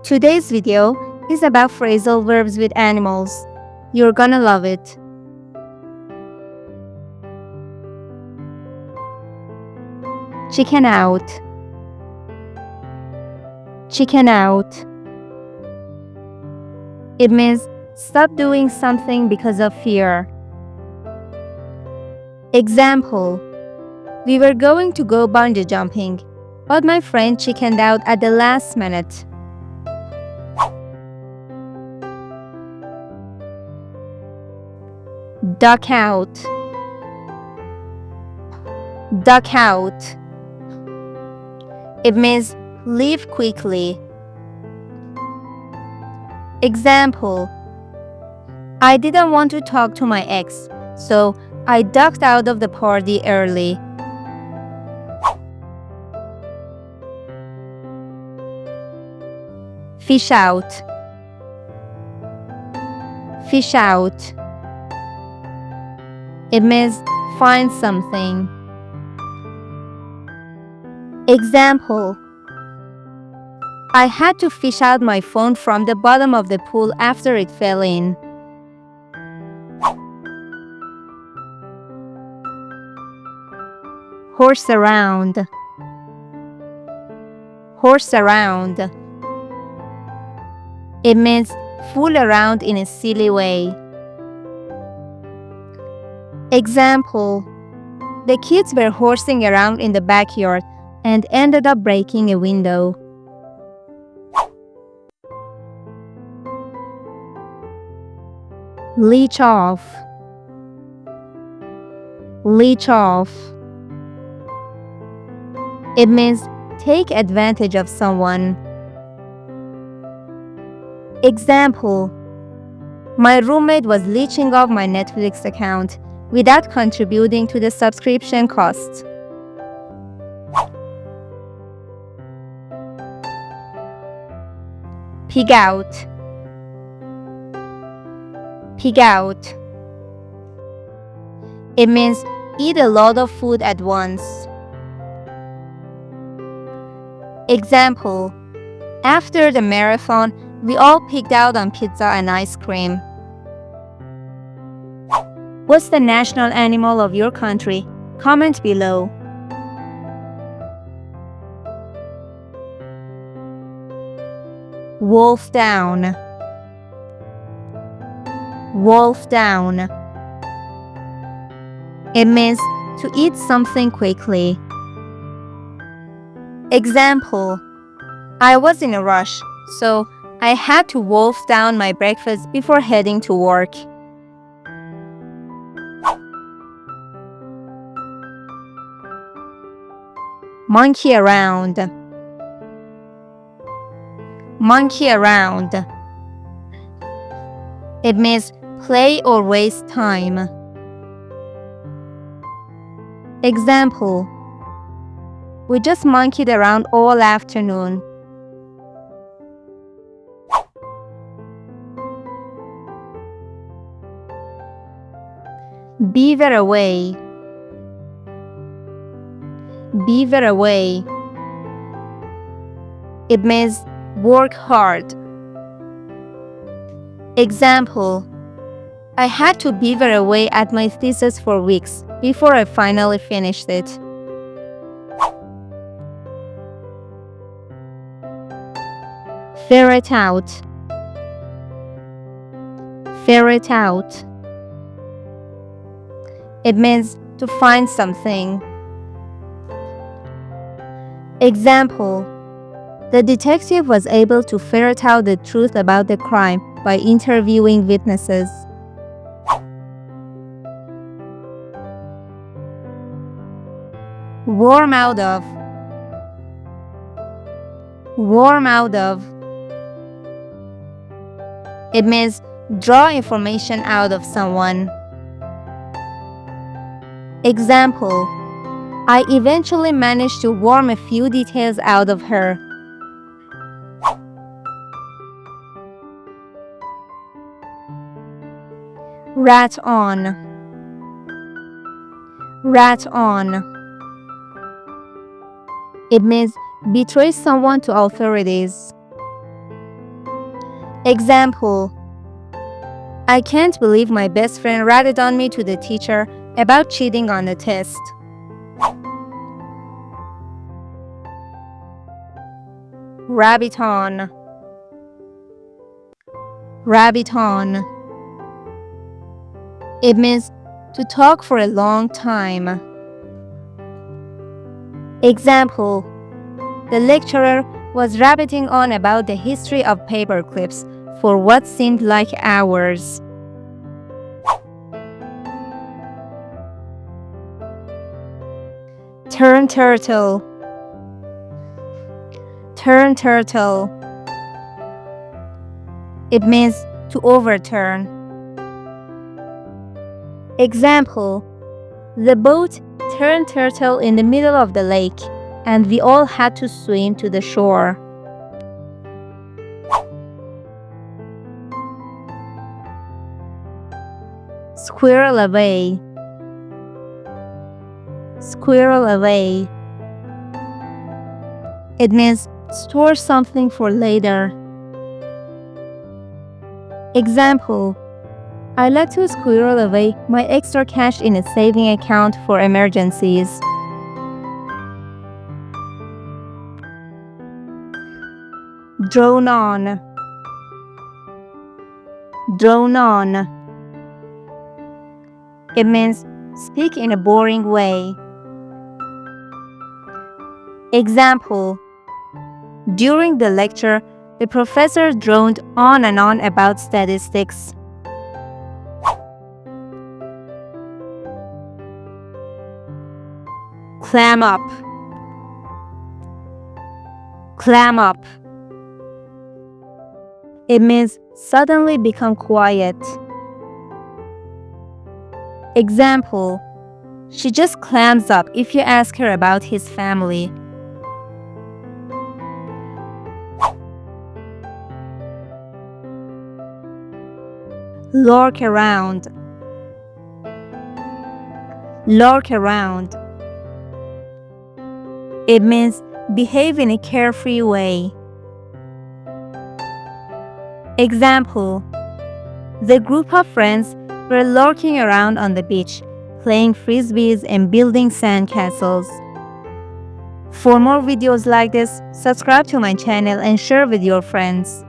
Today's video is about phrasal verbs with animals. You're gonna love it. Chicken out. Chicken out. It means stop doing something because of fear. Example: we were going to go bungee jumping, but my friend chickened out at the last minute. Duck out. Duck out. It means leave quickly. Example: I didn't want to talk to my ex, so I ducked out of the party early. Fish out. Fish out. It means find something. Example: I had to fish out my phone from the bottom of the pool after it fell in. Horse around. Horse around. It means fool around in a silly way. Example: the kids were horsing around in the backyard and ended up breaking a window. Leech off. Leech off. It means take advantage of someone. Example: my roommate was leeching off my Netflix account without contributing to the subscription costs. Pig out. Pig out. It means eat a lot of food at once. Example: after the marathon, we all pigged out on pizza and ice cream. What's the national animal of your country? Comment below. Wolf down. Wolf down. It means to eat something quickly. Example: I was in a rush, so I had to wolf down my breakfast before heading to work. Monkey around. Monkey around. It means play or waste time. Example: we just monkeyed around all afternoon. Beaver away. Beaver away. It means work hard. Example: I had to beaver away at my thesis for weeks before I finally finished it. Ferret out. Ferret out. It means to find something. Example: the detective was able to ferret out the truth about the crime by interviewing witnesses. Warm out of. Warm out of. It means draw information out of someone. Example: I eventually managed to worm a few details out of her. Rat on. Rat on. It means betray someone to authorities. Example: I can't believe my best friend ratted on me to the teacher about cheating on the test. Rabbit on. Rabbit on. It means to talk for a long time. Example: the lecturer was rabbiting on about the history of paper clips for what seemed like hours. Turn turtle. Turn turtle. It means to overturn. Example: the boat turned turtle in the middle of the lake, and we all had to swim to the shore. Squirrel away. Squirrel away. It means store something for later. Example: I like to squirrel away my extra cash in a saving account for emergencies. Drone on. Drone on. It means speak in a boring way. Example: during the lecture, the professor droned on and on about statistics. Clam up. Clam up. It means suddenly become quiet. Example: she just clams up if you ask her about his family. Lark around. Lark around. It means behave in a carefree way. Example: the group of friends were larking around on the beach, playing frisbees and building sandcastles. For more videos like this, subscribe to my channel and share with your friends.